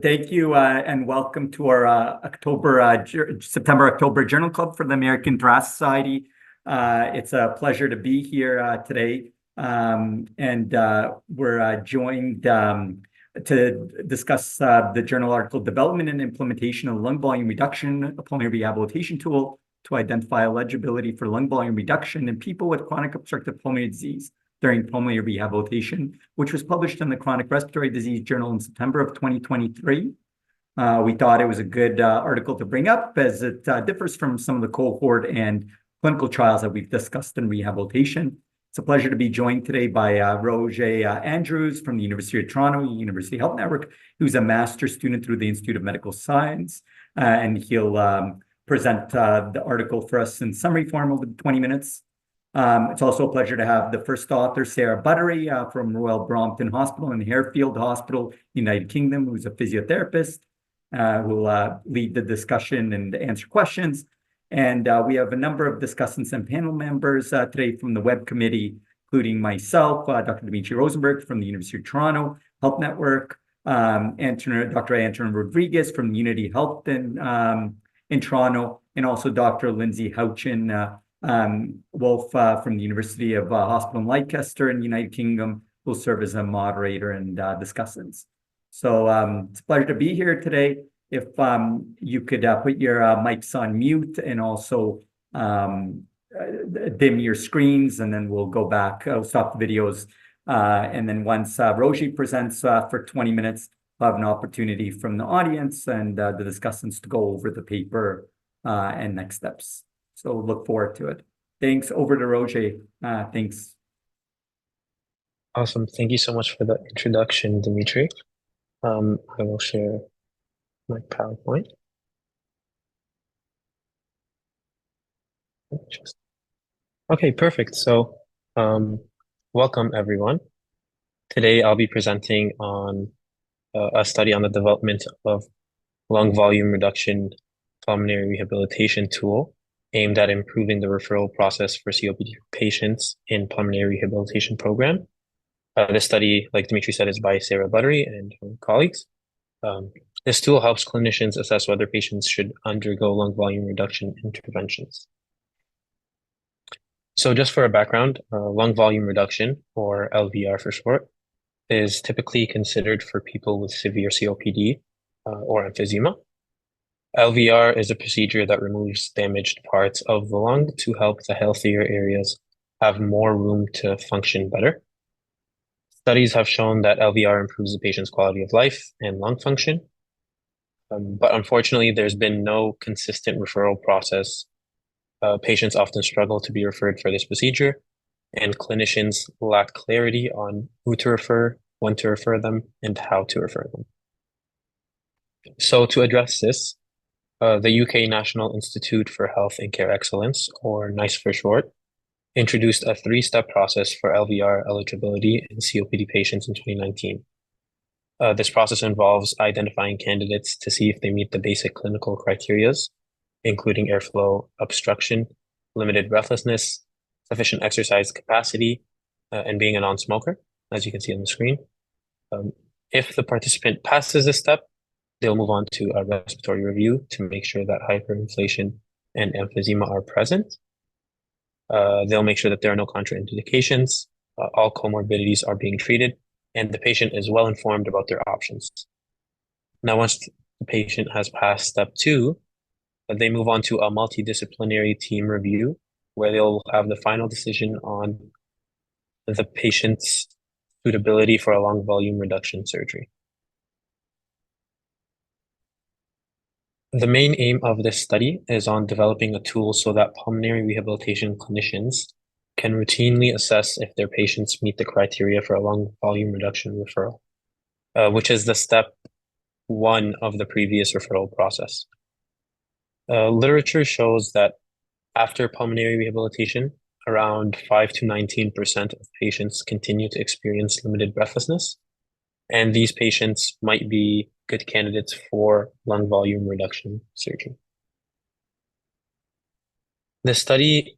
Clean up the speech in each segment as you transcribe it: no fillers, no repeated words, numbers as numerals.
Thank you, and welcome to our September-October Journal Club for the American Thoracic Society. It's a pleasure to be here today, and we're joined to discuss the journal article Development and Implementation of Lung Volume Reduction, a Pulmonary Rehabilitation Tool to Identify Eligibility for Lung Volume Reduction in People with Chronic Obstructive Pulmonary Disease during Pulmonary Rehabilitation, which was published in the Chronic Respiratory Disease Journal in September of 2023. We thought it was a good article to bring up as it differs from some of the cohort and clinical trials that we've discussed in rehabilitation. It's a pleasure to be joined today by Rogih Andrawes from the University of Toronto, University Health Network, who's a master's student through the Institute of Medical Science, and he'll present the article for us in summary form over 20 minutes. It's also a pleasure to have the first author, Sara Buttery, from Royal Brompton Hospital and Harefield Hospital, United Kingdom, who's a physiotherapist, who will lead the discussion and answer questions. And we have a number of discussants and panel members today from the web committee, including myself, Dr. Dmitry Rozenberg from the University of Toronto Health Network, Dr. Antenor Rodrigues from Unity Health in Toronto, and also Dr. Linzy Houchen-Wolloff from the University of Hospital in Leicester in the United Kingdom will serve as a moderator and discussants. So it's a pleasure to be here today. If you could put your mics on mute and also dim your screens, and then we'll go back, stop the videos. And then once Rogih presents for 20 minutes, we'll have an opportunity from the audience and the discussants to go over the paper and next steps. So look forward to it. Thanks. Over to Rogih. Thanks. Awesome. Thank you so much for the introduction, Dmitry. I will share my PowerPoint. Okay, perfect. So welcome, everyone. Today, I'll be presenting on a study on the development of lung volume reduction pulmonary rehabilitation tool aimed at improving the referral process for COPD patients in pulmonary rehabilitation program. This study, like Dmitry said, is by Sara Buttery and her colleagues. This tool helps clinicians assess whether patients should undergo lung volume reduction interventions. So just for a background, lung volume reduction, or LVR for short, is typically considered for people with severe COPD or emphysema. LVR is a procedure that removes damaged parts of the lung to help the healthier areas have more room to function better. Studies have shown that LVR improves the patient's quality of life and lung function. But unfortunately, there's been no consistent referral process. Patients often struggle to be referred for this procedure, and clinicians lack clarity on who to refer, when to refer them, and how to refer them. So to address this, the UK National Institute for Health and Care Excellence, or NICE for short, introduced a three-step process for LVR eligibility in COPD patients in 2019. This process involves identifying candidates to see if they meet the basic clinical criteria, including airflow obstruction, limited breathlessness, sufficient exercise capacity, and being a non-smoker, as you can see on the screen. If the participant passes this step, they'll move on to a respiratory review to make sure that hyperinflation and emphysema are present. They'll make sure that there are no contraindications, all comorbidities are being treated, and the patient is well informed about their options. Now, once the patient has passed step 2, they move on to a multidisciplinary team review, where they'll have the final decision on the patient's suitability for a lung volume reduction surgery. The main aim of this study is on developing a tool so that pulmonary rehabilitation clinicians can routinely assess if their patients meet the criteria for a lung volume reduction referral, which is the step 1 of the previous referral process. Literature shows that after pulmonary rehabilitation, around 5 to 19% of patients continue to experience limited breathlessness, and these patients might be good candidates for lung volume reduction surgery. The study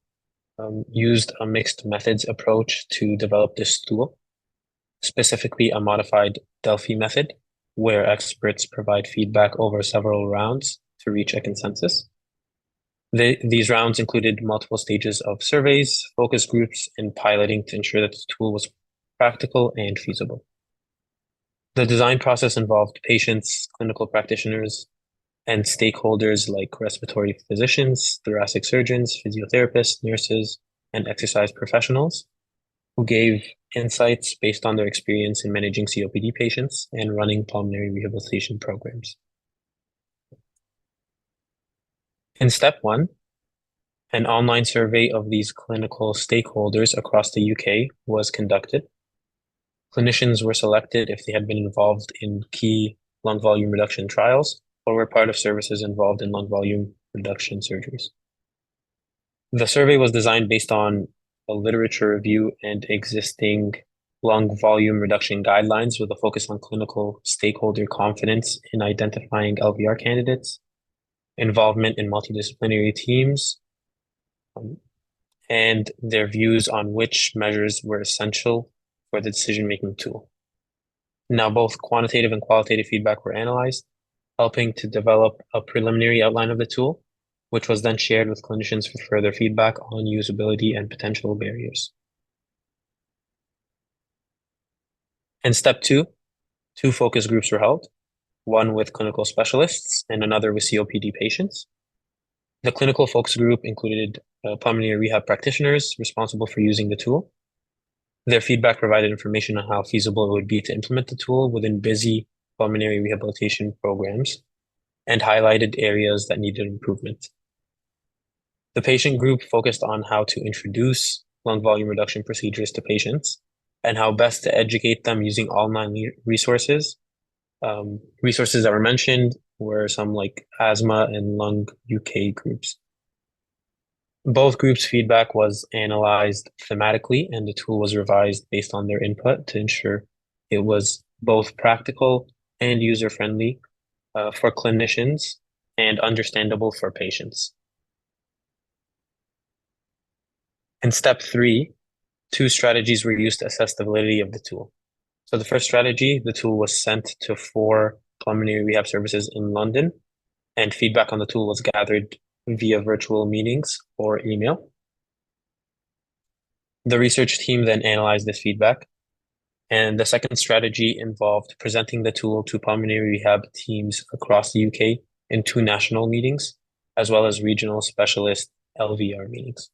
used a mixed methods approach to develop this tool, specifically a modified Delphi method, where experts provide feedback over several rounds to reach a consensus. These rounds included multiple stages of surveys, focus groups, and piloting to ensure that the tool was practical and feasible. The design process involved patients, clinical practitioners, and stakeholders like respiratory physicians, thoracic surgeons, physiotherapists, nurses, and exercise professionals who gave insights based on their experience in managing COPD patients and running pulmonary rehabilitation programs. In step one, an online survey of these clinical stakeholders across the UK was conducted. Clinicians were selected if they had been involved in key lung volume reduction trials or were part of services involved in lung volume reduction surgeries. The survey was designed based on a literature review and existing lung volume reduction guidelines with a focus on clinical stakeholder confidence in identifying LVR candidates, involvement in multidisciplinary teams, and their views on which measures were essential for the decision-making tool. Now, both quantitative and qualitative feedback were analyzed, helping to develop a preliminary outline of the tool, which was then shared with clinicians for further feedback on usability and potential barriers. In step two, two focus groups were held, one with clinical specialists and another with COPD patients. The clinical focus group included pulmonary rehab practitioners responsible for using the tool. Their feedback provided information on how feasible it would be to implement the tool within busy pulmonary rehabilitation programs and highlighted areas that needed improvement. The patient group focused on how to introduce lung volume reduction procedures to patients and how best to educate them using online resources. Resources that were mentioned were some like Asthma and Lung UK groups. Both groups' feedback was analyzed thematically, and the tool was revised based on their input to ensure it was both practical and user-friendly for clinicians and understandable for patients. In step three, two strategies were used to assess the validity of the tool. So the first strategy, the tool was sent to 4 pulmonary rehab services in London, and feedback on the tool was gathered via virtual meetings or email. The research team then analyzed this feedback, and the second strategy involved presenting the tool to pulmonary rehab teams across the UK in 2 national meetings, as well as regional specialist LVR meetings.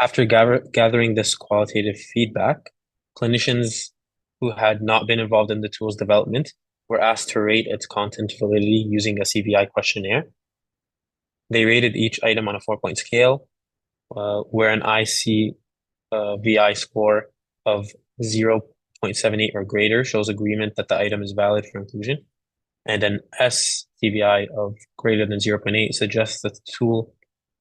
After gathering this qualitative feedback, clinicians who had not been involved in the tool's development were asked to rate its content validity using a CVI questionnaire. They rated each item on a 4-point scale, where an ICVI score of 0.78 or greater shows agreement that the item is valid for inclusion, and an SCVI of greater than 0.8 suggests that the tool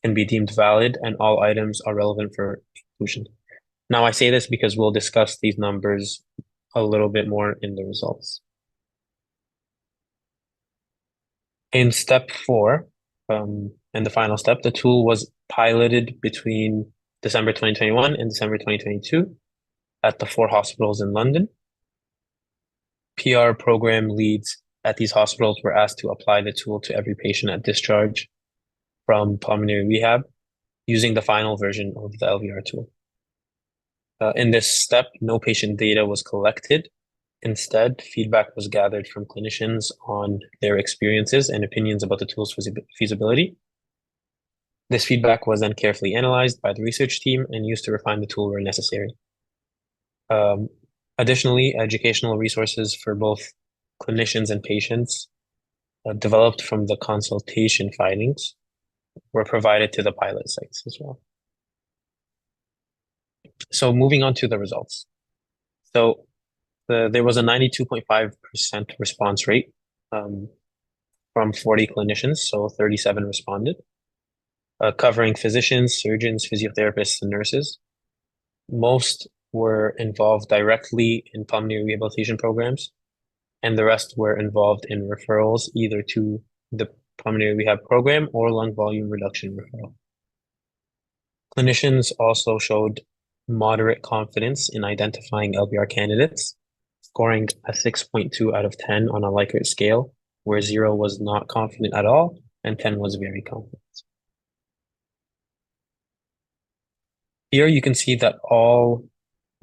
can be deemed valid and all items are relevant for inclusion. Now, I say this because we'll discuss these numbers a little bit more in the results. In step 4, and the final step, the tool was piloted between December 2021 and December 2022 at the 4 hospitals in London. PR program leads at these hospitals were asked to apply the tool to every patient at discharge from pulmonary rehab using the final version of the LVR tool. In this step, no patient data was collected. Instead, feedback was gathered from clinicians on their experiences and opinions about the tool's feasibility. This feedback was then carefully analyzed by the research team and used to refine the tool where necessary. Additionally, educational resources for both clinicians and patients developed from the consultation findings were provided to the pilot sites as well. So moving on to the results. So there was a 92.5% response rate from 40 clinicians, so 37 responded, covering physicians, surgeons, physiotherapists, and nurses. Most were involved directly in pulmonary rehabilitation programs, and the rest were involved in referrals either to the pulmonary rehab program or lung volume reduction referral. Clinicians also showed moderate confidence in identifying LVR candidates, scoring a 6.2 out of 10 on a Likert scale, where 0 was not confident at all and 10 was very confident. Here you can see that all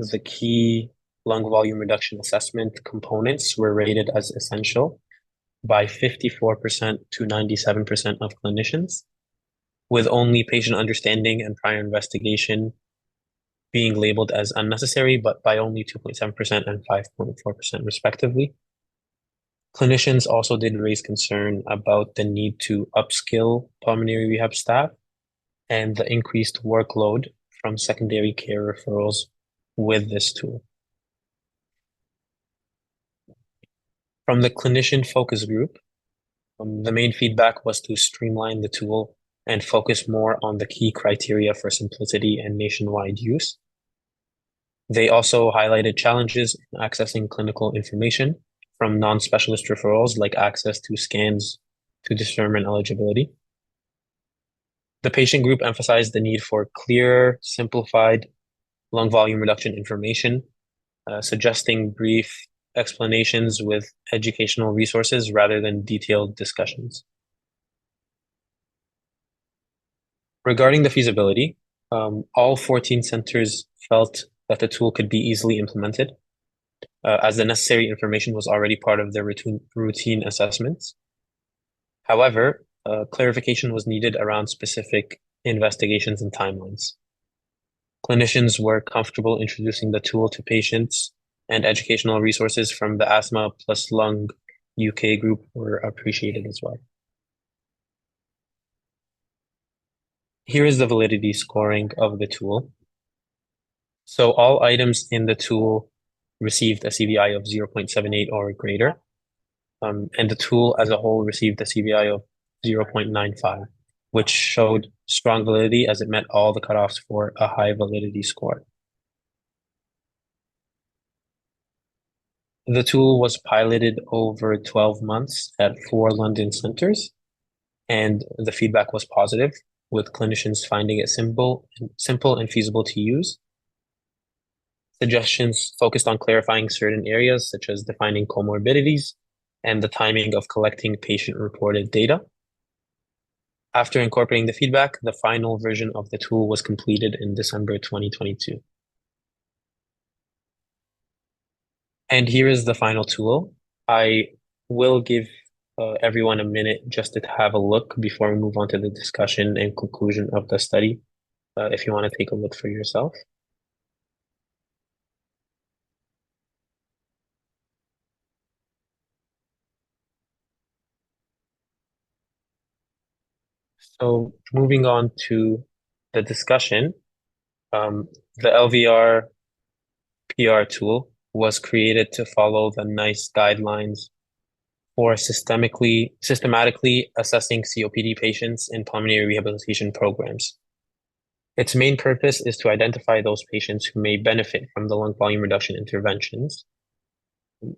the key lung volume reduction assessment components were rated as essential by 54% to 97% of clinicians, with only patient understanding and prior investigation being labeled as unnecessary, but by only 2.7% and 5.4% respectively. Clinicians also did raise concern about the need to upskill pulmonary rehab staff and the increased workload from secondary care referrals with this tool. From the clinician focus group, the main feedback was to streamline the tool and focus more on the key criteria for simplicity and nationwide use. They also highlighted challenges in accessing clinical information from non-specialist referrals, like access to scans to determine eligibility. The patient group emphasized the need for clear, simplified lung volume reduction information, suggesting brief explanations with educational resources rather than detailed discussions. Regarding the feasibility, all 14 centers felt that the tool could be easily implemented, as the necessary information was already part of their routine assessments. However, clarification was needed around specific investigations and timelines. Clinicians were comfortable introducing the tool to patients, and educational resources from the Asthma Plus Lung UK group were appreciated as well. Here is the validity scoring of the tool. So all items in the tool received a CVI of 0.78 or greater, and the tool as a whole received a CVI of 0.95, which showed strong validity as it met all the cutoffs for a high validity score. The tool was piloted over 12 months at 4 London centers, and the feedback was positive, with clinicians finding it simple and feasible to use. Suggestions focused on clarifying certain areas, such as defining comorbidities and the timing of collecting patient-reported data. After incorporating the feedback, the final version of the tool was completed in December 2022. And here is the final tool. I will give everyone a minute just to have a look before we move on to the discussion and conclusion of the study, if you want to take a look for yourself. So moving on to the discussion, the LVR PR tool was created to follow the NICE guidelines for systematically assessing COPD patients in pulmonary rehabilitation programs. Its main purpose is to identify those patients who may benefit from the lung volume reduction interventions.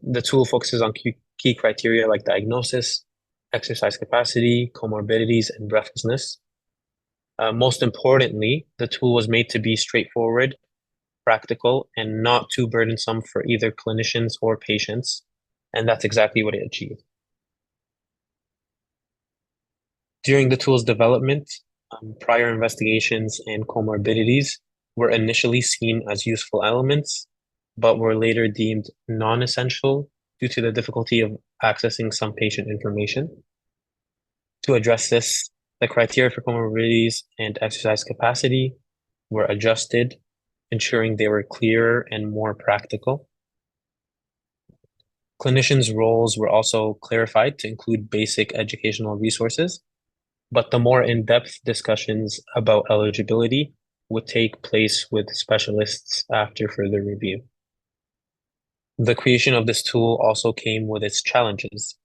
The tool focuses on key criteria like diagnosis, exercise capacity, comorbidities, and breathlessness. Most importantly, the tool was made to be straightforward, practical, and not too burdensome for either clinicians or patients, and that's exactly what it achieved. During the tool's development, prior investigations and comorbidities were initially seen as useful elements, but were later deemed non-essential due to the difficulty of accessing some patient information. To address this, the criteria for comorbidities and exercise capacity were adjusted, ensuring they were clearer and more practical. Clinicians' roles were also clarified to include basic educational resources, but the more in-depth discussions about eligibility would take place with specialists after further review. The creation of this tool also came with its challenges.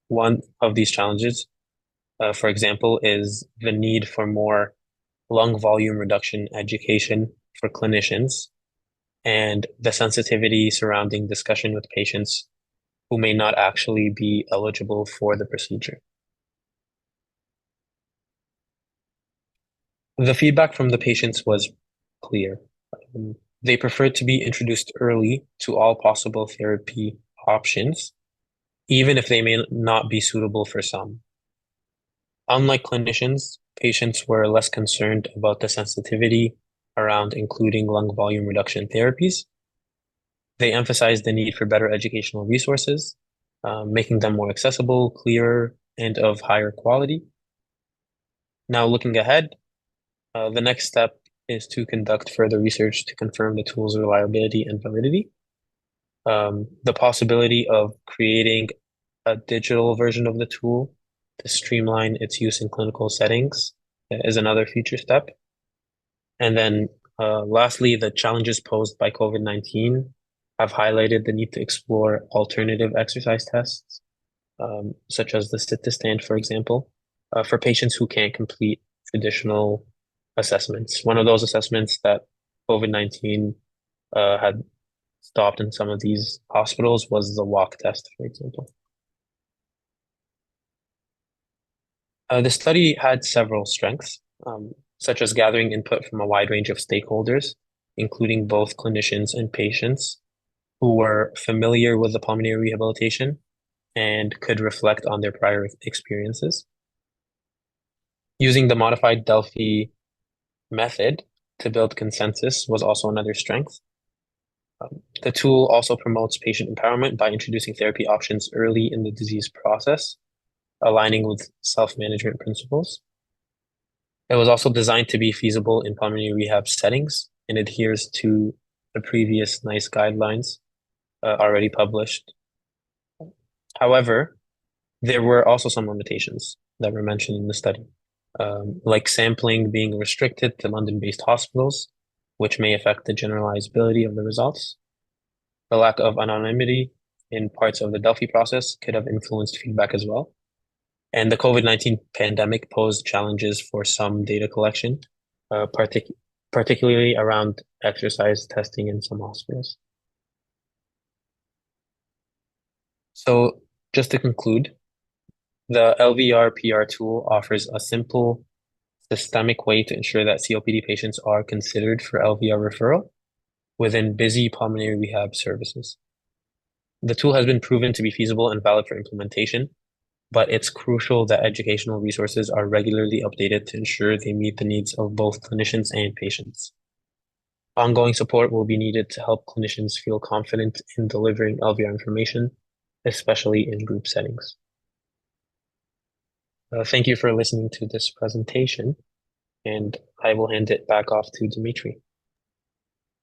One of these challenges, for example, is the need for more lung volume reduction education for clinicians and the sensitivity surrounding discussion with patients who may not actually be eligible for the procedure. The feedback from the patients was clear. they prefer to be introduced early to all possible therapy options, even if they may not be suitable for some. Unlike clinicians, patients were less concerned about the sensitivity around including lung volume reduction therapies. They emphasized the need for better educational resources, making them more accessible, clearer, and of higher quality. Now, looking ahead, the next step is to conduct further research to confirm the tool's reliability and validity. The possibility of creating a digital version of the tool to streamline its use in clinical settings is another future step. And then lastly, the challenges posed by COVID-19 have highlighted the need to explore alternative exercise tests, such as the sit-to-stand, for example, for patients who can't complete traditional assessments. One of those assessments that COVID-19 had stopped in some of these hospitals was the walk test, for example. The study had several strengths, such as gathering input from a wide range of stakeholders, including both clinicians and patients who were familiar with the pulmonary rehabilitation and could reflect on their prior experiences. Using the modified Delphi method to build consensus was also another strength. The tool also promotes patient empowerment by introducing therapy options early in the disease process, aligning with self-management principles. It was also designed to be feasible in pulmonary rehab settings and adheres to the previous NICE guidelines already published. However, there were also some limitations that were mentioned in the study, like sampling being restricted to London-based hospitals, which may affect the generalizability of the results. The lack of anonymity in parts of the Delphi process could have influenced feedback as well. And the COVID-19 pandemic posed challenges for some data collection, particularly around exercise testing in some hospitals. So just to conclude, the LVR-PR tool offers a simple, systemic way to ensure that COPD patients are considered for LVR referral within busy pulmonary rehab services. The tool has been proven to be feasible and valid for implementation, but it's crucial that educational resources are regularly updated to ensure they meet the needs of both clinicians and patients. Ongoing support will be needed to help clinicians feel confident in delivering LVR information, especially in group settings. Thank you for listening to this presentation, and I will hand it back off to Dmitry.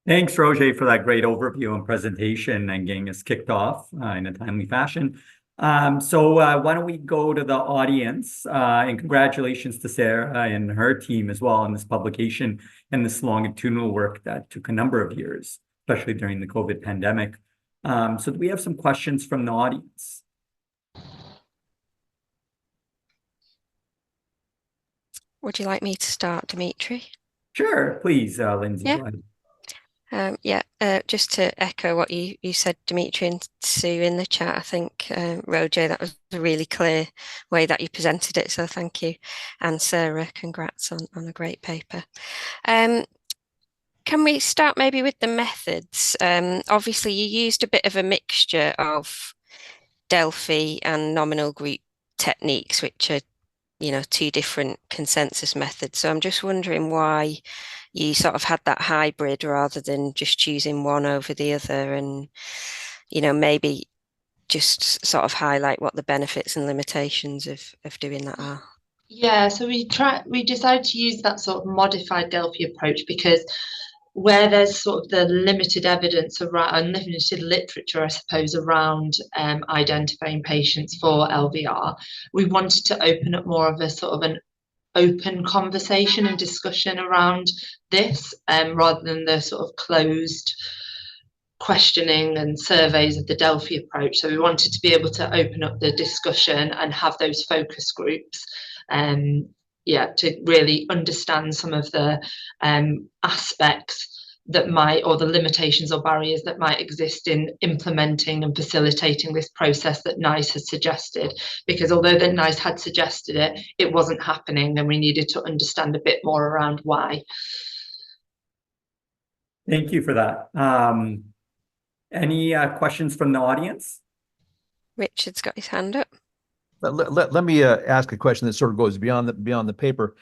Thanks, Rogih, for that great overview and presentation and getting us kicked off in a timely fashion. So why don't we go to the audience, and congratulations to Sara and her team as well on this publication and this longitudinal work that took a number of years, especially during the COVID pandemic. So do we have some questions from the audience? Would you like me to start, Dmitry? Sure, please, Linzy. Yeah. Go ahead. Just to echo what you said, Dmitry and Sue, in the chat, I think, Rogih, that was a really clear way that you presented it, so thank you. And Sara, congrats on a great paper. Can we start maybe with the methods? Obviously, you used a bit of a mixture of Delphi and nominal group techniques, which are, two different consensus methods. So I'm just wondering why you sort of had that hybrid rather than just choosing one over the other, and maybe just sort of highlight what the benefits and limitations of doing that are. Yeah, so we decided to use that sort of modified Delphi approach because where there's sort of the limited evidence around, limited literature, I suppose, around identifying patients for LVR, we wanted to open up more of a sort of an open conversation and discussion around this, rather than the sort of closed questioning and surveys of the Delphi approach. So we wanted to be able to open up the discussion and have those focus groups, to really understand some of the aspects that might, or the limitations or barriers that might exist in implementing and facilitating this process that NICE has suggested. Because although the NICE had suggested it, it wasn't happening, and we needed to understand a bit more around why. Thank you for that. Any questions from the audience? Richard's got his hand up. Let me ask a question that sort of goes beyond the paper.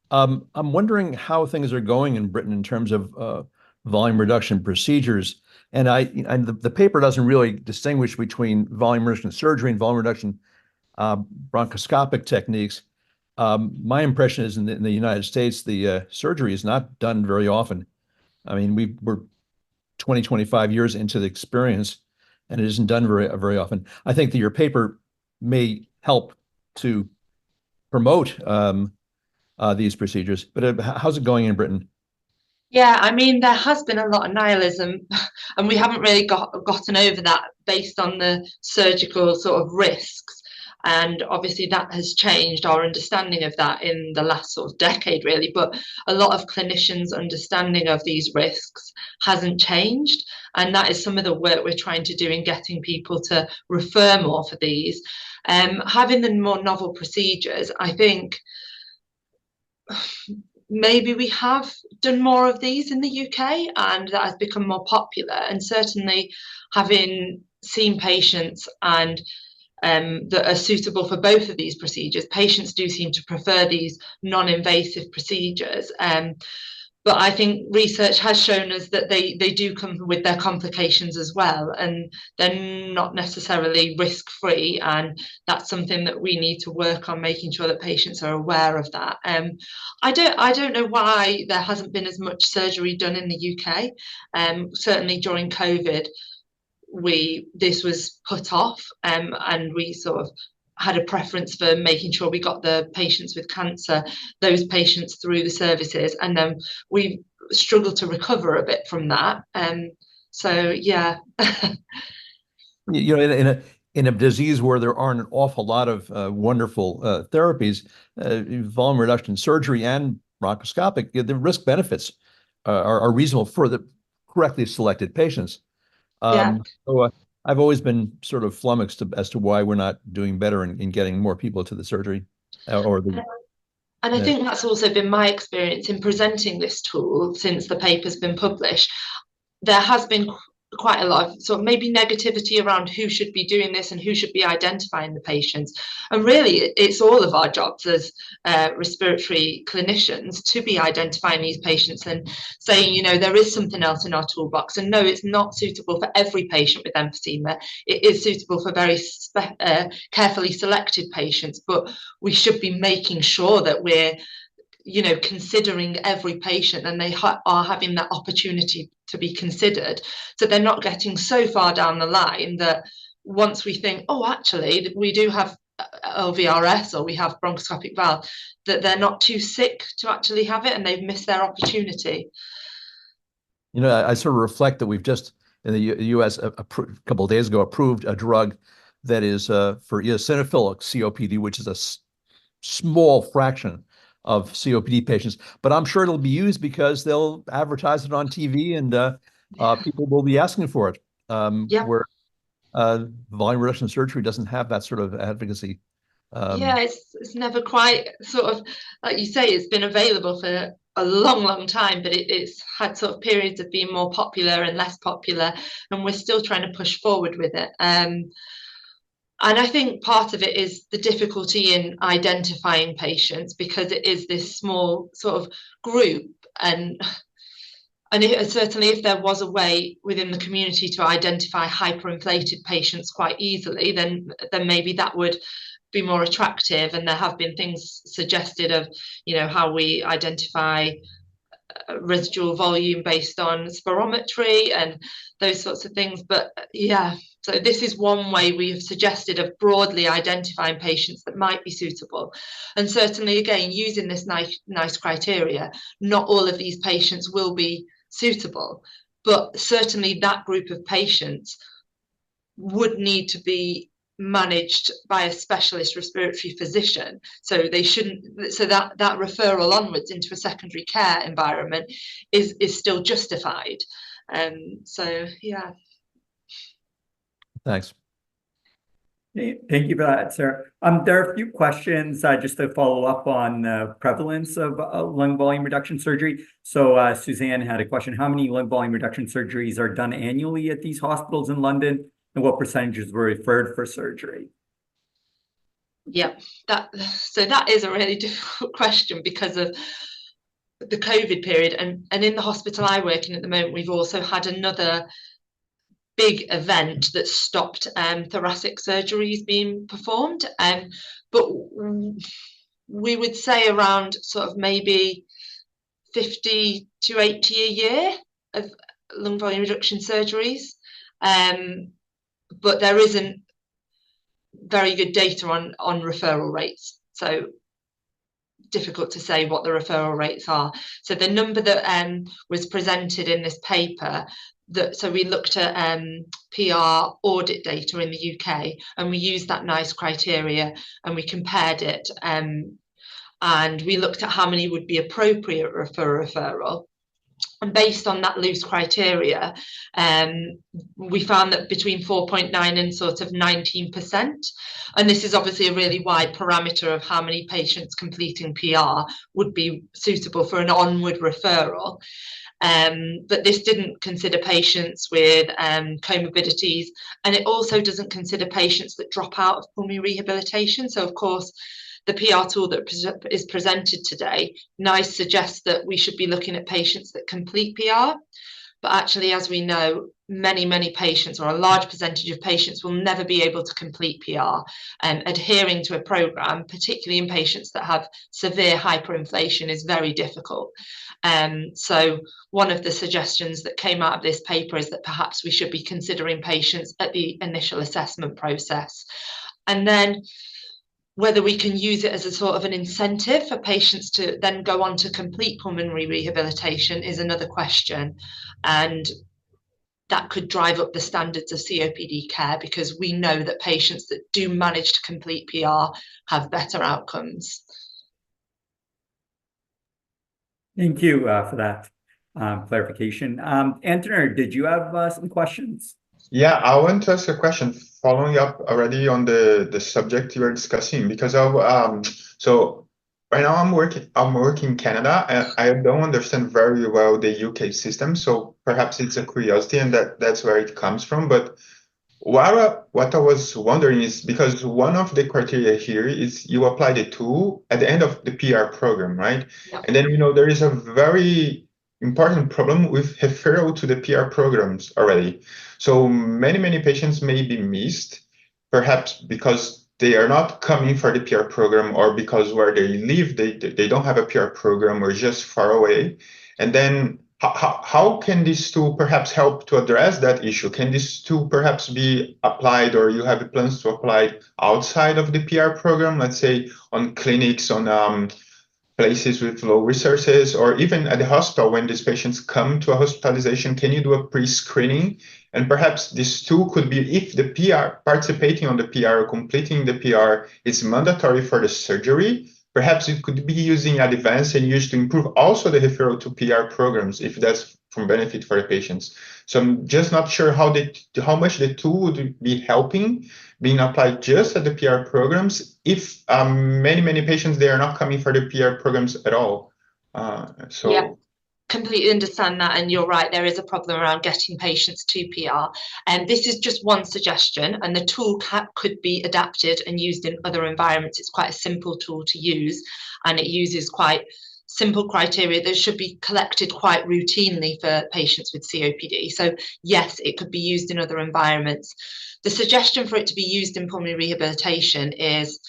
I'm wondering how things are going in Britain in terms of volume reduction procedures. And the paper doesn't really distinguish between volume reduction surgery and volume reduction bronchoscopic techniques. My impression is in the United States, the surgery is not done very often. I mean, we're 20, 25 years into the experience, and it isn't done very often. I think that your paper may help to promote these procedures, but how's it going in Britain? Yeah, I mean, there has been a lot of nihilism, and we haven't really gotten over that based on the surgical sort of risks. And obviously that has changed our understanding of that in the last sort of decade, really. But a lot of clinicians' understanding of these risks hasn't changed. And that is some of the work we're trying to do in getting people to refer more for these. Having the more novel procedures, I think maybe we have done more of these in the UK, and that has become more popular. And certainly having seen patients and that are suitable for both of these procedures, patients do seem to prefer these non-invasive procedures. But I think research has shown us that they do come with their complications as well, and they're not necessarily risk-free, and that's something that we need to work on, making sure that patients are aware of that. I don't know why there hasn't been as much surgery done in the UK. Certainly during COVID, this was put off, and we sort of had a preference for making sure we got the patients with cancer, those patients through the services, and then we struggled to recover a bit from that. So yeah. You know, in a disease where there aren't an awful lot of wonderful therapies, volume reduction surgery and bronchoscopic, the risk benefits are reasonable for the correctly selected patients. Yeah. So I've always been sort of flummoxed as to why we're not doing better in getting more people to the surgery or the. And I think that's also been my experience in presenting this tool since the paper's been published. There has been quite a lot of sort of maybe negativity around who should be doing this and who should be identifying the patients. And really, it's all of our jobs as respiratory clinicians to be identifying these patients and saying, you know, there is something else in our toolbox. And no, it's not suitable for every patient with emphysema. It is suitable for very carefully selected patients, but we should be making sure that we're, you know, considering every patient, and they are having that opportunity to be considered, so they're not getting so far down the line that once we think, oh, actually we do have LVRS or we have bronchoscopic valve, that they're not too sick to actually have it and they've missed their opportunity. You know, I sort of reflect that we've just in the U.S. a couple of days ago approved a drug that is for eosinophilic COPD, which is a small fraction of COPD patients, but I'm sure it'll be used because they'll advertise it on TV and people will be asking for it. Where volume reduction surgery doesn't have that sort of advocacy. Yeah, it's never quite sort of, like you say, it's been available for a long time, but it's had sort of periods of being more popular and less popular, and we're still trying to push forward with it. And I think part of it is the difficulty in identifying patients because it is this small sort of group. And certainly if there was a way within the community to identify hyperinflated patients quite easily, then maybe that would be more attractive. And there have been things suggested of, you know, how we identify residual volume based on spirometry and those sorts of things. But yeah. So this is one way we have suggested of broadly identifying patients that might be suitable. And certainly, again, using this nice criteria, not all of these patients will be suitable, but certainly that group of patients would need to be managed by a specialist respiratory physician. So they shouldn't, so that referral onwards into a secondary care environment is still justified. So yeah. Thanks. Thank you for that, Sarah. There are a few questions just to follow up on the prevalence of lung volume reduction surgery. So Suzanne had a question: how many lung volume reduction surgeries are done annually at these hospitals in London, and what percentages were referred for surgery? Yeah, that is a really difficult question because of the COVID period, and in the hospital I work in at the moment, we've also had another big event that stopped thoracic surgeries being performed. But we would say around sort of maybe 50 to 80 a year of lung volume reduction surgeries. But there isn't very good data on referral rates. So difficult to say what the referral rates are. So the number that was presented in this paper, so we looked at PR audit data in the UK, and we used that NICE criteria, and we compared it, and we looked at how many would be appropriate for a referral. And based on that loose criteria, we found that between 4.9 and sort of 19%. And this is obviously a really wide parameter of how many patients completing PR would be suitable for an onward referral. But this didn't consider patients with comorbidities, and it also doesn't consider patients that drop out of pulmonary rehabilitation. So, of course, the PR tool that is presented today, NICE suggests that we should be looking at patients that complete PR. But actually, as we know, many patients, or a large percentage of patients, will never be able to complete PR. Adhering to a program, particularly in patients that have severe hyperinflation, is very difficult. So one of the suggestions that came out of this paper is that perhaps we should be considering patients at the initial assessment process. And then whether we can use it as a sort of an incentive for patients to then go on to complete pulmonary rehabilitation is another question. And that could drive up the standards of COPD care, because we know that patients that do manage to complete PR have better outcomes. Thank you for that clarification. Antenor, did you have some questions? Yeah, I want to ask a question following up already on the subject you were discussing, because so right now I'm working in Canada, and I don't understand very well the UK system, so perhaps it's a curiosity, and that's where it comes from. But what I was wondering is, because one of the criteria here is you apply the tool at the end of the PR program, right? Yeah. And then there is a very important problem with referral to the PR programs already. So many patients may be missed, perhaps because they are not coming for the PR program, or because where they live, they don't have a PR program, or just far away. And then how can this tool perhaps help to address that issue? Can this tool perhaps be applied, or you have plans to apply it outside of the PR program, let's say on clinics, on places with low resources, or even at the hospital when these patients come to a hospitalization? Can you do a pre-screening? And perhaps this tool could be, if the PR, participating on the PR or completing the PR is mandatory for the surgery, perhaps it could be using advanced and used to improve also the referral to PR programs, if that's from benefit for the patients. So I'm just not sure how much the tool would be helping being applied just at the PR programs, if many patients, they are not coming for the PR programs at all. Yeah, completely understand that, and you're right, there is a problem around getting patients to PR, and this is just one suggestion, and the tool could be adapted and used in other environments. It's quite a simple tool to use, and it uses quite simple criteria that should be collected quite routinely for patients with COPD. So yes, it could be used in other environments. The suggestion for it to be used in pulmonary rehabilitation is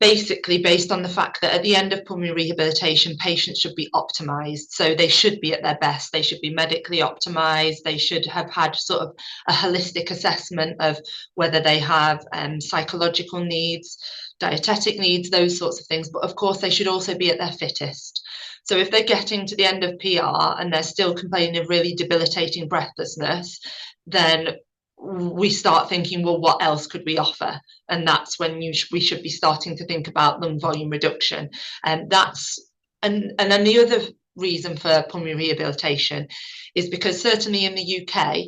basically based on the fact that at the end of pulmonary rehabilitation, patients should be optimized. So they should be at their best. They should be medically optimized. They should have had sort of a holistic assessment of whether they have psychological needs, dietetic needs, those sorts of things. But of course, they should also be at their fittest. So if they're getting to the end of PR and they're still complaining of really debilitating breathlessness, then we start thinking, well, what else could we offer? And that's when we should be starting to think about lung volume reduction. And then the other reason for pulmonary rehabilitation is because certainly in the UK,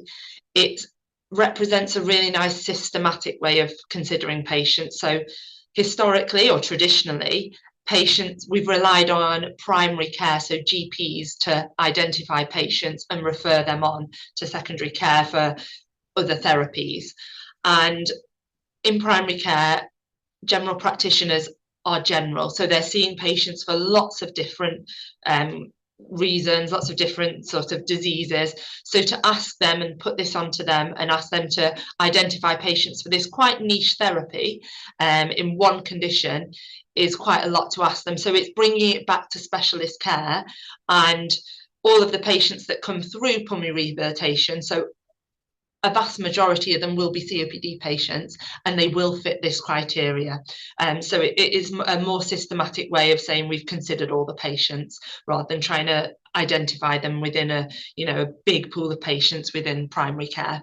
it's represents a really nice systematic way of considering patients. So historically or traditionally, patients, we've relied on primary care, so GPs, to identify patients and refer them on to secondary care for other therapies. And in primary care, general practitioners are general, so they're seeing patients for lots of different reasons, lots of different sort of diseases. So to ask them and put this onto them and ask them to identify patients for this quite niche therapy in one condition is quite a lot to ask them. So it's bringing it back to specialist care, and all of the patients that come through pulmonary rehabilitation, so a vast majority of them will be COPD patients, and they will fit this criteria. So it is a more systematic way of saying we've considered all the patients, rather than trying to identify them within a big pool of patients within primary care.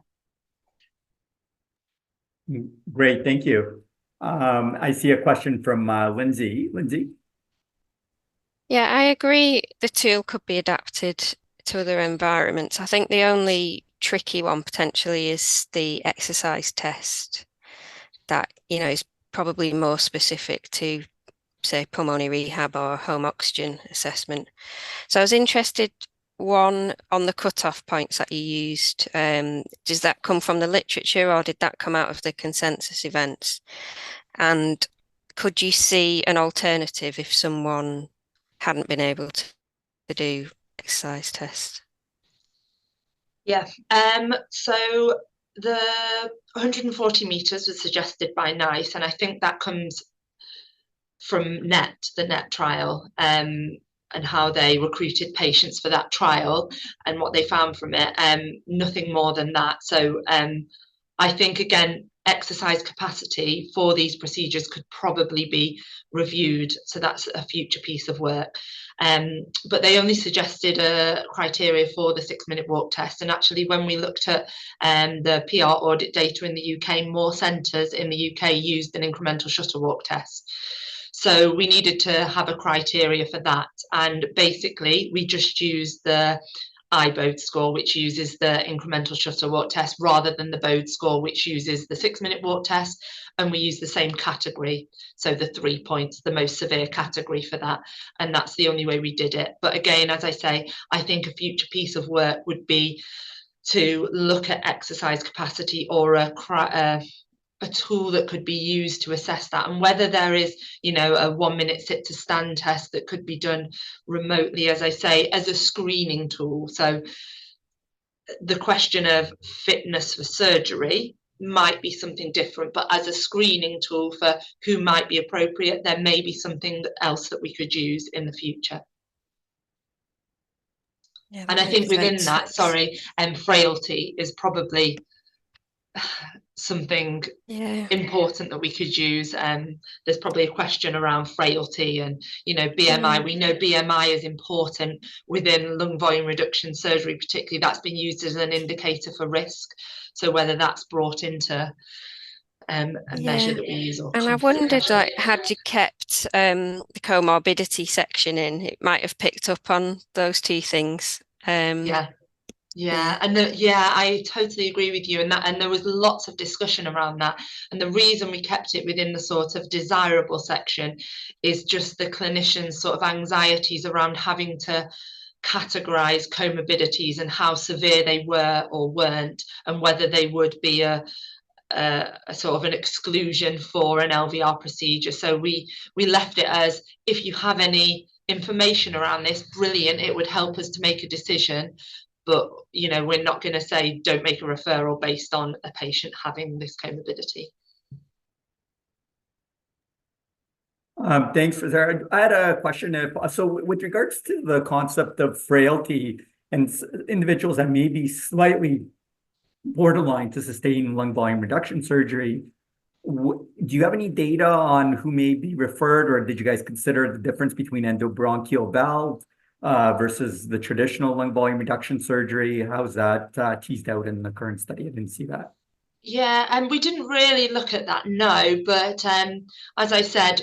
Great, thank you. I see a question from Linzy. Linzy? Yeah, I agree the tool could be adapted to other environments. I think the only tricky one potentially is the exercise test that, is probably more specific to, say, pulmonary rehab or home oxygen assessment. So I was interested, one, on the cutoff points that you used. Does that come from the literature, or did that come out of the consensus events? And could you see an alternative if someone hadn't been able to do exercise tests? Yeah, so the 140 meters was suggested by NICE, and I think that comes from the NET trial, and how they recruited patients for that trial and what they found from it, nothing more than that. So I think, again, exercise capacity for these procedures could probably be reviewed, so that's a future piece of work. But they only suggested a criteria for the 6-minute walk test, and actually when we looked at the PR audit data in the UK, more centres in the UK used an incremental shuttle walk test. So we needed to have a criteria for that, and basically we just used the iBode score, which uses the incremental shuttle walk test, rather than the Bode score, which uses the 6-minute walk test, and we use the same category, so the 3 points, the most severe category for that, and that's the only way we did it. But again, as I say, I think a future piece of work would be to look at exercise capacity, or a tool that could be used to assess that, and whether there is, a 1-minute sit to stand test that could be done remotely, as I say, as a screening tool. So the question of fitness for surgery might be something different, but as a screening tool for who might be appropriate, there may be something else that we could use in the future. Yeah, and I think within that, frailty is probably something important that we could use. There's probably a question around frailty and BMI. We know BMI is important within lung volume reduction surgery, particularly. That's been used as an indicator for risk, so whether that's brought into a measure that we use. And I wondered, had you kept the comorbidity section in, it might have picked up on those two things. I totally agree with you, and there was lots of discussion around that, and the reason we kept it within the sort of desirable section is just the clinicians' sort of anxieties around having to categorize comorbidities and how severe they were or weren't, and whether they would be a sort of an exclusion for an LVR procedure. So we left it as, if you have any information around this, brilliant, it would help us to make a decision. But, we're not going to say don't make a referral based on a patient having this comorbidity. Thanks for that. I had a question. So with regards to the concept of frailty and individuals that may be slightly borderline to sustain lung volume reduction surgery, do you have any data on who may be referred, or did you guys consider the difference between endobronchial valve versus the traditional lung volume reduction surgery? How's that teased out in the current study? I didn't see that. Yeah, and we didn't really look at that, no. But as I said,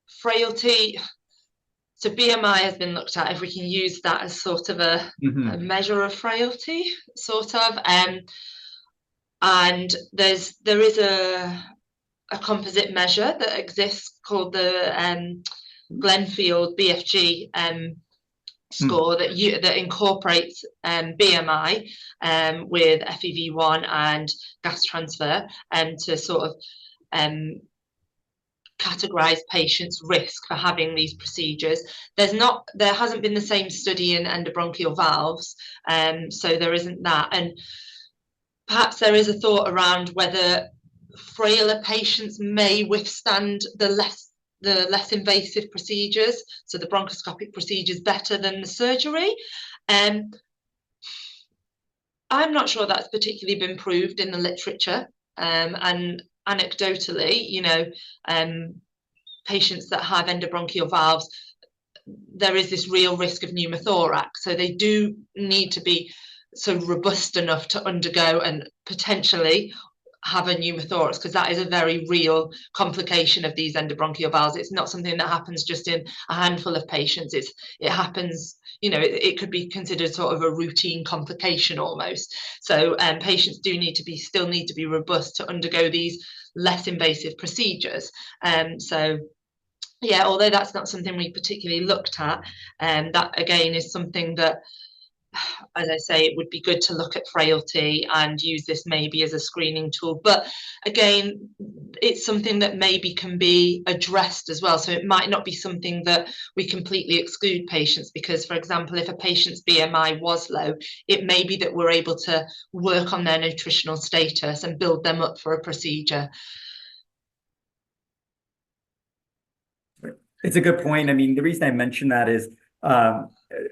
frailty, so BMI has been looked at, if we can use that as sort of a measure of frailty, sort of. And there is a composite measure that exists called the Glenfield BFG score that incorporates BMI with FEV1 and gas transfer, to sort of categorize patients' risk for having these procedures. There hasn't been the same study in endobronchial valves, so there isn't that. And perhaps there is a thought around whether frailer patients may withstand the less invasive procedures, so the bronchoscopic procedures, better than the surgery. I'm not sure that's particularly been proved in the literature. And anecdotally, you know, patients that have endobronchial valves, there is this real risk of pneumothorax. So they do need to be so robust enough to undergo and potentially have a pneumothorax, because that is a very real complication of these endobronchial valves. It's not something that happens just in a handful of patients. It happens, you know, it could be considered sort of a routine complication almost. So patients do still need to be robust to undergo these less invasive procedures. So yeah, although that's not something we particularly looked at, that again is something that, as I say, it would be good to look at frailty and use this maybe as a screening tool. But again, it's something that maybe can be addressed as well. So it might not be something that we completely exclude patients, because, for example, if a patient's BMI was low, it may be that we're able to work on their nutritional status and build them up for a procedure. It's a good point. I mean, the reason I mention that is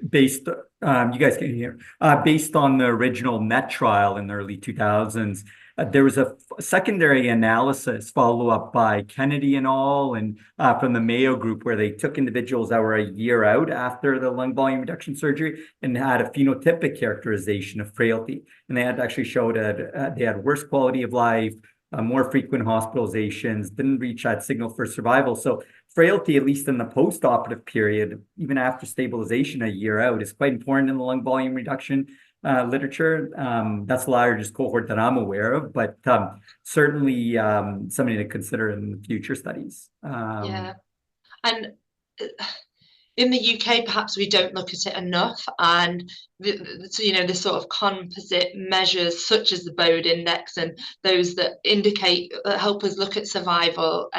based, you guys can hear, based on the original Met trial in the early 2000s, there was a secondary analysis follow-up by Kennedy et al. And from the Mayo Group, where they took individuals that were a year out after the lung volume reduction surgery and had a phenotypic characterization of frailty. And they had actually showed that they had worse quality of life, more frequent hospitalizations, didn't reach that signal for survival. So frailty, at least in the post-operative period, even after stabilization a year out, is quite important in the lung volume reduction literature. That's the largest cohort that I'm aware of, but certainly something to consider in future studies. Yeah, and in the UK, perhaps we don't look at it enough, and so, you know, the sort of composite measures such as the Bode index and those that help us look at survival,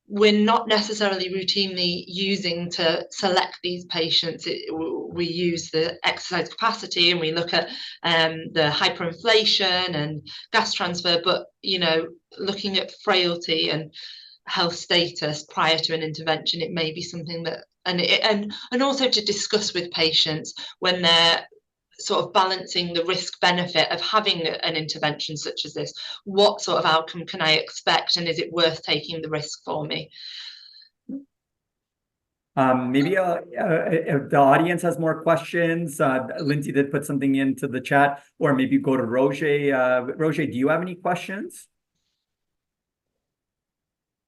we're not necessarily routinely using to select these patients. We use the exercise capacity and we look at the hyperinflation and gas transfer, but, you know, looking at frailty and health status prior to an intervention, it may be something that, and also to discuss with patients when they're sort of balancing the risk benefit of having an intervention such as this. What sort of outcome can I expect, and is it worth taking the risk for me? Maybe if the audience has more questions, Lindsay did put something into the chat, or maybe go to Rogih. Rogih, do you have any questions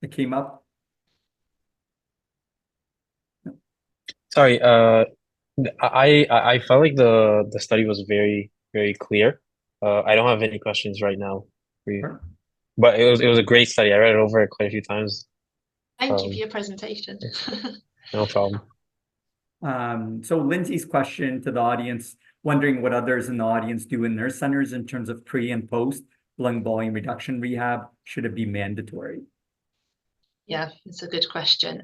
that came up? Sorry, I felt like the study was very, very clear. I don't have any questions right now for you. Sure. But it was a great study. I read it over quite a few times. Thank you for your presentation. No problem. So Lindsay's question to the audience, wondering what others in the audience do in their centers in terms of pre and post lung volume reduction rehab. Should it be mandatory? Yeah, it's a good question.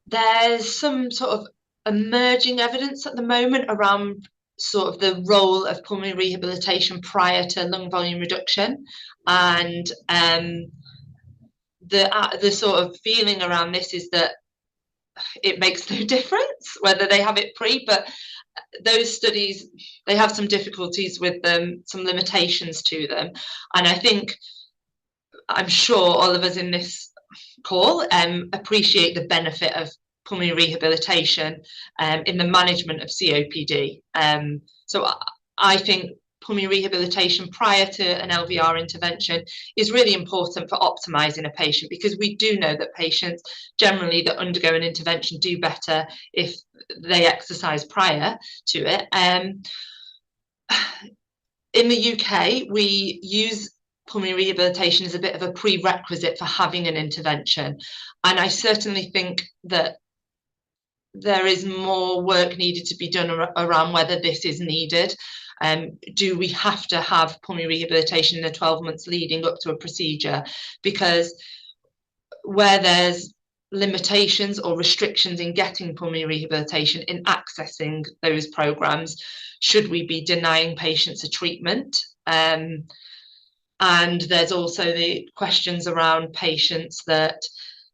There's some sort of emerging evidence at the moment around sort of the role of pulmonary rehabilitation prior to lung volume reduction, and the sort of feeling around this is that it makes no difference whether they have it pre, but those studies, they have some difficulties with them, some limitations to them, and I'm sure all of us in this call appreciate the benefit of pulmonary rehabilitation in the management of COPD. So I think pulmonary rehabilitation prior to an LVR intervention is really important for optimizing a patient, because we do know that patients generally that undergo an intervention do better if they exercise prior to it. In the UK, we use pulmonary rehabilitation as a bit of a prerequisite for having an intervention. And I certainly think that there is more work needed to be done around whether this is needed. Do we have to have pulmonary rehabilitation in the 12 months leading up to a procedure? Because where there's limitations or restrictions in getting pulmonary rehabilitation, in accessing those programs, should we be denying patients a treatment? And there's also the questions around patients that,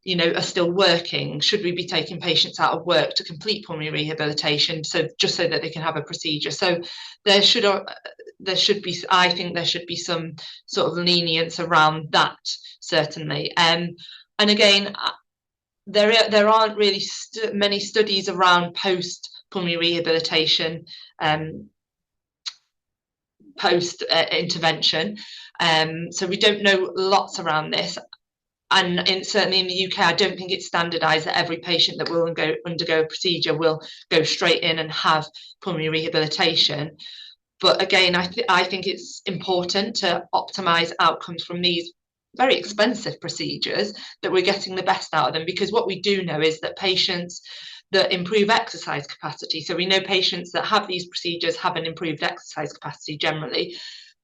you know, are still working. Should we be taking patients out of work to complete pulmonary rehabilitation, so just so that they can have a procedure? So there should be, I think there should be some sort of lenience around that, certainly. And again, there aren't really many studies around post pulmonary rehabilitation, post intervention. So we don't know lots around this. And certainly in the UK, I don't think it's standardised that every patient that will undergo a procedure will go straight in and have pulmonary rehabilitation. But again, I think it's important to optimise outcomes from these very expensive procedures, that we're getting the best out of them, because what we do know is that patients that improve exercise capacity, so we know patients that have these procedures have an improved exercise capacity generally,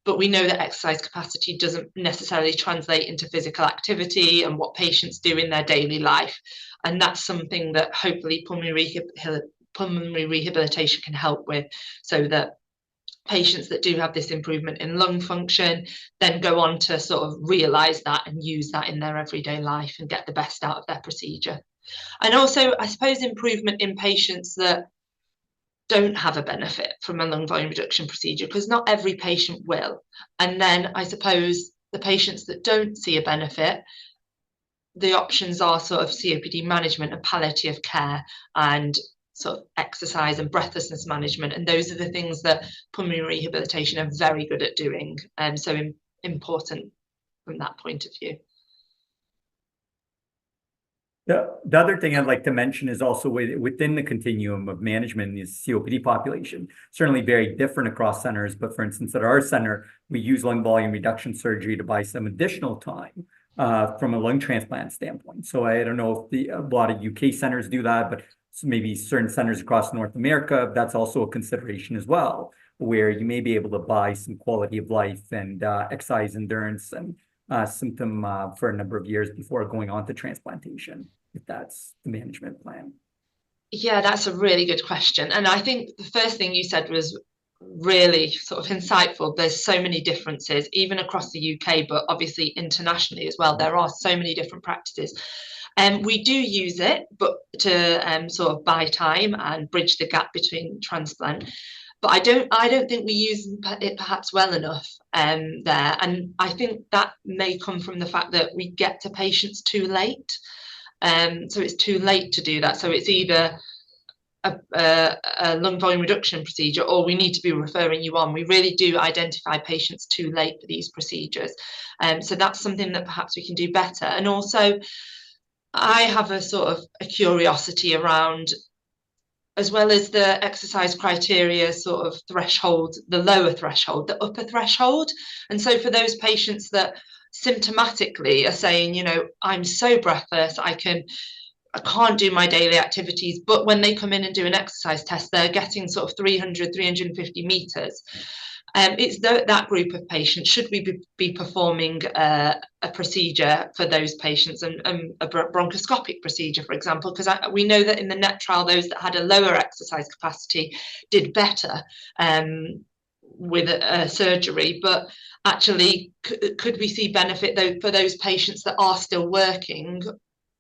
but we know that exercise capacity doesn't necessarily translate into physical activity and what patients do in their daily life. And that's something that hopefully pulmonary rehabilitation can help with, so that patients that do have this improvement in lung function then go on to sort of realise that and use that in their everyday life and get the best out of their procedure. And also, I suppose, improvement in patients that don't have a benefit from a lung volume reduction procedure, because not every patient will. And then I suppose the patients that don't see a benefit, the options are sort of COPD management and palliative care and sort of exercise and breathlessness management. And those are the things that pulmonary rehabilitation are very good at doing. And so important from that point of view. The other thing I'd like to mention is also within the continuum of management in the COPD population, certainly very different across centers. But for instance, at our center, we use lung volume reduction surgery to buy some additional time from a lung transplant standpoint. So I don't know if a lot of UK centers do that, but maybe certain centers across North America, that's also a consideration as well, where you may be able to buy some quality of life and exercise endurance and symptom for a number of years before going on to transplantation, if that's the management plan. Yeah, that's a really good question. And I think the first thing you said was really sort of insightful. There's so many differences, even across the UK, but obviously internationally as well. There are so many different practices. And we do use it, but to sort of buy time and bridge the gap between transplant. But I don't think we use it perhaps well enough there. And I think that may come from the fact that we get to patients too late. So it's too late to do that. So it's either a lung volume reduction procedure, or we need to be referring you on. We really do identify patients too late for these procedures. So that's something that perhaps we can do better. And also, I have a sort of a curiosity around, as well as the exercise criteria sort of threshold, the lower threshold, the upper threshold. And so for those patients that symptomatically are saying, you know, I'm so breathless, I can't do my daily activities, but when they come in and do an exercise test, they're getting sort of 300, 350 meters. It's that group of patients. Should we be performing a procedure for those patients, and a bronchoscopic procedure, for example? Because we know that in the NET trial, those that had a lower exercise capacity did better with a surgery. But actually, could we see benefit though for those patients that are still working,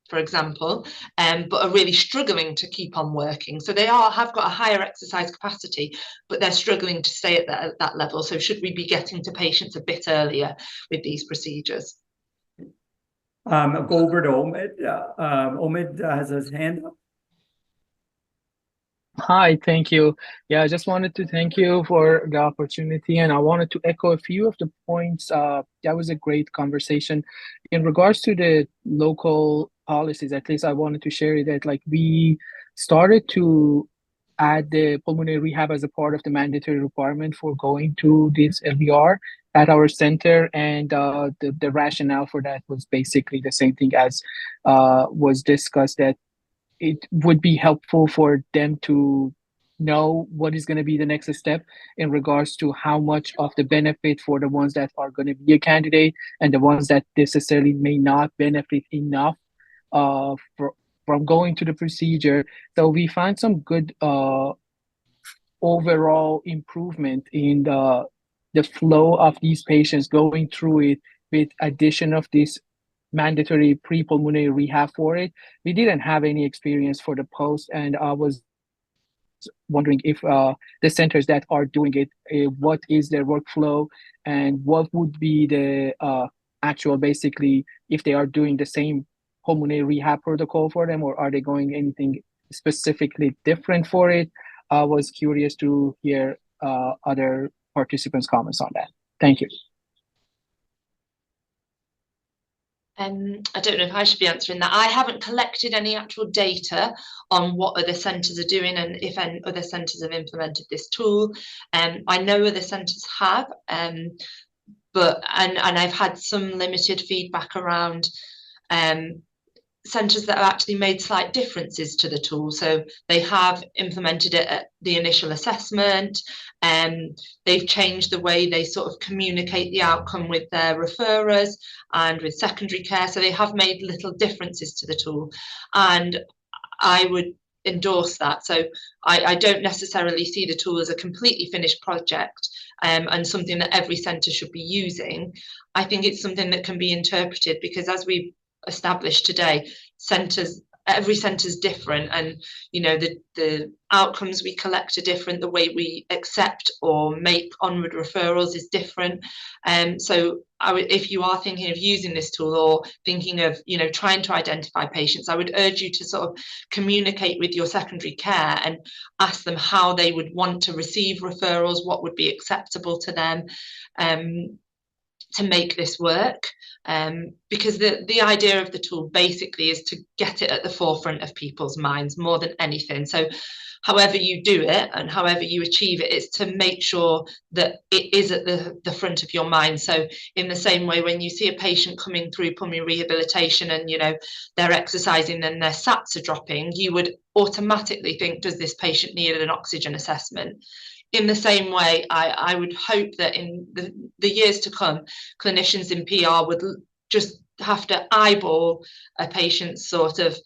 for example, but are really struggling to keep on working? So they have got a higher exercise capacity, but they're struggling to stay at that level. So should we be getting to patients a bit earlier with these procedures? I'll go over to Omid. Omid has his hand up. Hi, thank you. Yeah, I just wanted to thank you for the opportunity, and I wanted to echo a few of the points. That was a great conversation. In regards to the local policies, at least I wanted to share that, like, we started to add the pulmonary rehab as a part of the mandatory requirement for going to this LVR at our center, and the rationale for that was basically the same thing as was discussed, that it would be helpful for them to know what is going to be the next step in regards to how much of the benefit for the ones that are going to be a candidate and the ones that necessarily may not benefit enough from going to the procedure. So we found some good overall improvement in the flow of these patients going through it, with addition of this mandatory pre-pulmonary rehab for it. We didn't have any experience for the post, and I was wondering if the centers that are doing it, what is their workflow, and what would be the actual, basically, if they are doing the same pulmonary rehab protocol for them, or are they going anything specifically different for it? I was curious to hear other participants' comments on that. Thank you. I don't know if I should be answering that. I haven't collected any actual data on what other centres are doing and if any other centres have implemented this tool. I know other centres have, but I've had some limited feedback around centres that have actually made slight differences to the tool. So they have implemented it at the initial assessment, and they've changed the way they sort of communicate the outcome with their referrers and with secondary care. So they have made little differences to the tool, and I would endorse that. So I don't necessarily see the tool as a completely finished project and something that every centre should be using. I think it's something that can be interpreted, because as we've established today, every centre is different, and the outcomes we collect are different, the way we accept or make onward referrals is different. So if you are thinking of using this tool, or thinking of trying to identify patients, I would urge you to sort of communicate with your secondary care and ask them how they would want to receive referrals, what would be acceptable to them, to make this work, because the idea of the tool basically is to get it at the forefront of people's minds more than anything. So however you do it and however you achieve it, is to make sure that it is at the front of your mind. So in the same way, when you see a patient coming through pulmonary rehabilitation and they're exercising and their SATs are dropping, you would automatically think, does this patient need an oxygen assessment? In the same way, I would hope that in the years to come, clinicians in PR would just have to eyeball a patient's sort of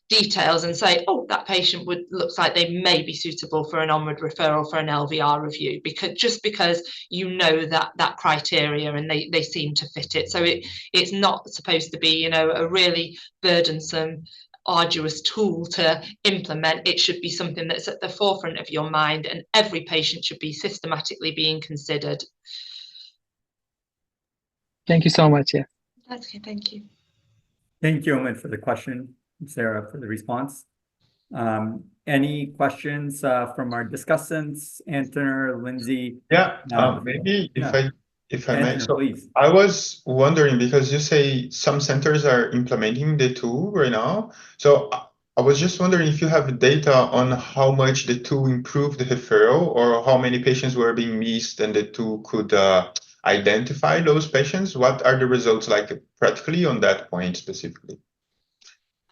details and say, oh, that patient looks like they may be suitable for an onward referral for an LVR review, because that criteria and they seem to fit it. So it's not supposed to be a really burdensome, arduous tool to implement. It should be something that's at the forefront of your mind, and every patient should be systematically being considered. Thank you so much. Yeah. That's okay. Thank you. Thank you, Omid, for the question, Sarah, for the response. Any questions from our discussants, Antenor, Linzy? Yeah, maybe if I may. Antenor, So please. I was wondering, because you say some centers are implementing the tool right now. So I was just wondering if you have data on how much the tool improved the referral, or how many patients were being missed and the tool could identify those patients. What are the results like practically on that point specifically?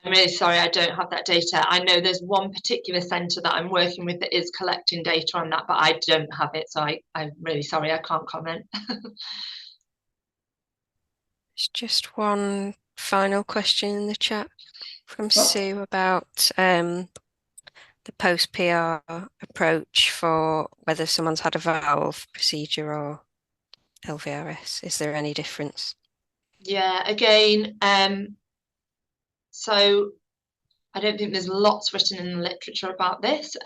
I'm really sorry, I don't have that data. I know there's one particular centre that I'm working with that is collecting data on that, but I don't have it. So I'm really sorry, I can't comment. There's just one final question in the chat from Sue about the post-PR approach for whether someone's had a valve procedure or LVRS. Is there any difference? Yeah, again, so I don't think there's lots written in the literature about this.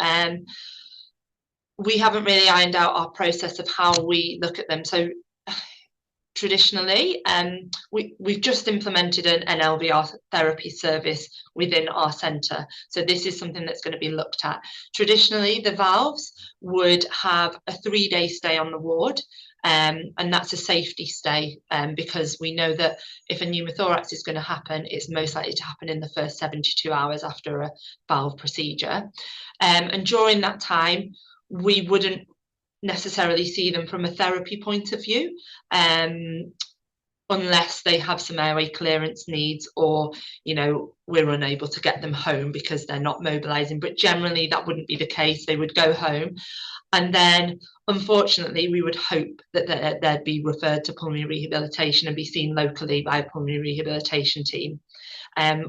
We haven't really ironed out our process of how we look at them. So traditionally, we've just implemented an LVR therapy service within our centre. So this is something that's going to be looked at. Traditionally, the valves would have a 3-day stay on the ward, and that's a safety stay, because we know that if a pneumothorax is going to happen, it's most likely to happen in the first 72 hours after a valve procedure. And during that time, we wouldn't necessarily see them from a therapy point of view, unless they have some airway clearance needs, or, you know, we're unable to get them home because they're not mobilizing. But generally that wouldn't be the case. They would go home, and then unfortunately we would hope that they'd be referred to pulmonary rehabilitation and be seen locally by a pulmonary rehabilitation team.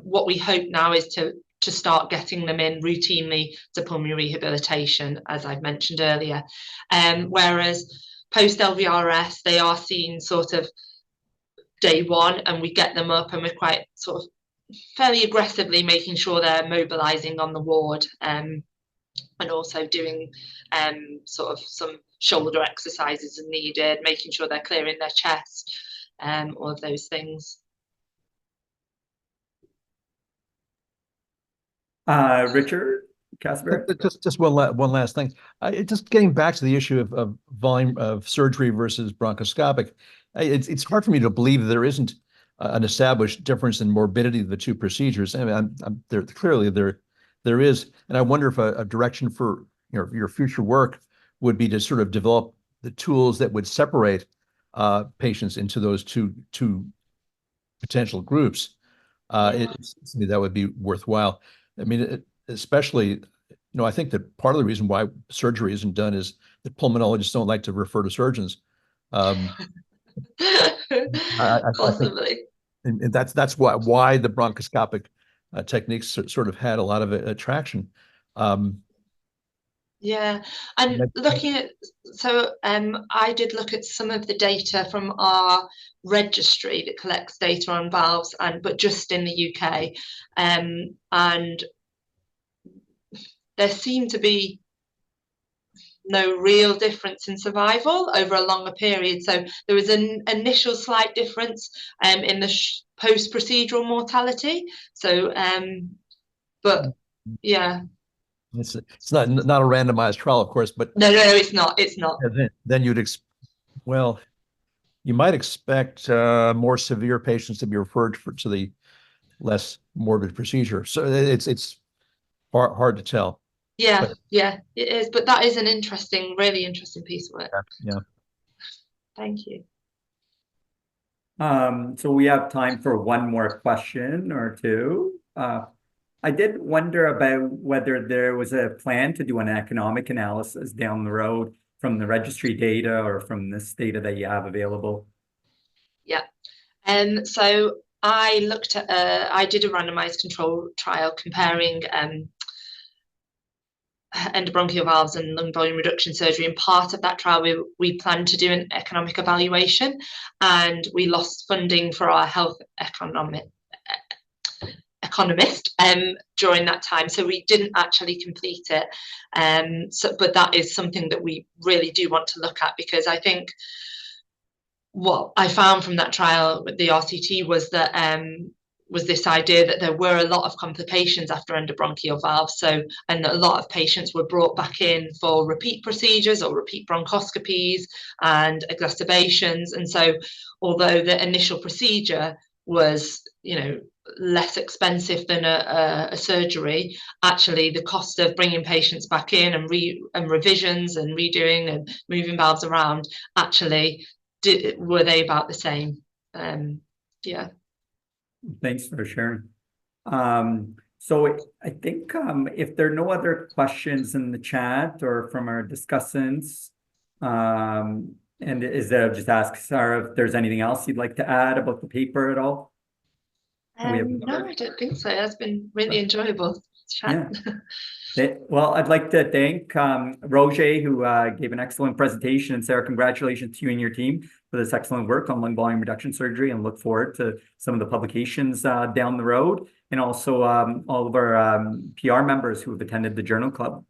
What we hope now is to start getting them in routinely to pulmonary rehabilitation, as I've mentioned earlier. Whereas post LVRS, they are seen sort of day one, and we get them up and we're quite sort of fairly aggressively making sure they're mobilizing on the ward, and also doing sort of some shoulder exercises as needed, making sure they're clearing their chest, all of those things. Richard Casper? Just one last thing. Just getting back to the issue of volume of surgery versus bronchoscopic, it's hard for me to believe there isn't an established difference in morbidity of the two procedures. I mean, clearly there is, and I wonder if a direction for your future work would be to sort of develop the tools that would separate patients into those two potential groups. It seems to me that would be worthwhile. I mean, especially, I think that part of the reason why surgery isn't done is that pulmonologists don't like to refer to surgeons. Possibly. And that's why the bronchoscopic techniques sort of had a lot of attraction. Yeah, and looking at, so I did look at some of the data from our registry that collects data on valves, but just in the UK, and there seemed to be no real difference in survival over a longer period. So there was an initial slight difference in the post-procedural mortality. So, but yeah. It's not a randomized trial, of course, but no, it's not. Then well, you might expect more severe patients to be referred to the less morbid procedure. So it's hard to tell. Yeah, it is. But that is an really interesting piece of work. Yeah. Thank you. So we have time for one more question or two. I did wonder about whether there was a plan to do an economic analysis down the road from the registry data or from this data that you have available. Yeah. So I looked at, I did a randomized control trial comparing endobronchial valves and lung volume reduction surgery. And part of that trial, we planned to do an economic evaluation, and we lost funding for our health economist during that time, so we didn't actually complete it. But that is something that we really do want to look at, because I think what I found from that trial with the RCT was that was this idea that there were a lot of complications after endobronchial valves, and a lot of patients were brought back in for repeat procedures or repeat bronchoscopies and exacerbations. And so although the initial procedure was less expensive than a surgery, actually the cost of bringing patients back in and revisions and redoing and moving valves around, actually were they about the same? Yeah. Thanks for sharing. So I think if there are no other questions in the chat or from our discussants, and just ask Sara if there's anything else you'd like to add about the paper at all. No, I don't think so. That's been really enjoyable chat. Yeah. Well, I'd like to thank Rogih, who gave an excellent presentation, and Sara, congratulations to you and your team for this excellent work on lung volume reduction surgery, and look forward to some of the publications down the road, and also all of our PR members who have attended the Journal Club.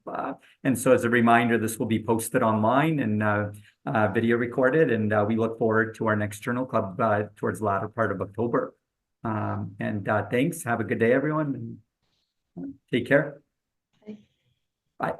And so as a reminder, this will be posted online and video recorded, and we look forward to our next Journal Club towards the latter part of October. And thanks. Have a good day, everyone, and take care. Bye.